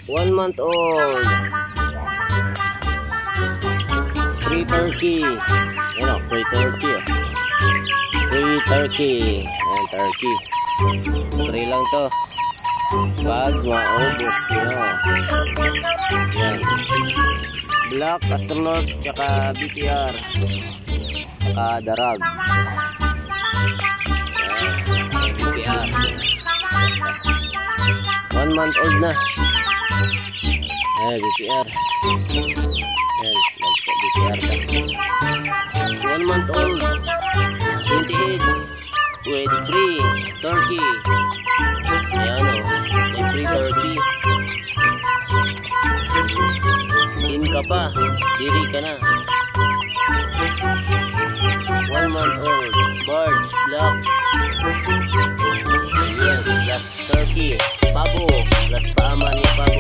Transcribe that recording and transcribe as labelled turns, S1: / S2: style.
S1: 1 month old. Free turkey. Yan o, free turkey. Free turkey. Ayan, turkey. Free lang to. Wag maubos nyo. Yan. Black, astronaut, tsaka BTR. Tsaka darag. Ayan, BTR. 1 month old na. Ayan, BTR. Ayan, BTR ka. 1 month old. 28 with free turkey. Ayan o, may free turkey. In ka pa, diri ka na. 1 month old. Birds, black. Ayan, plus turkey. Pabo, plus paaman ni pabo.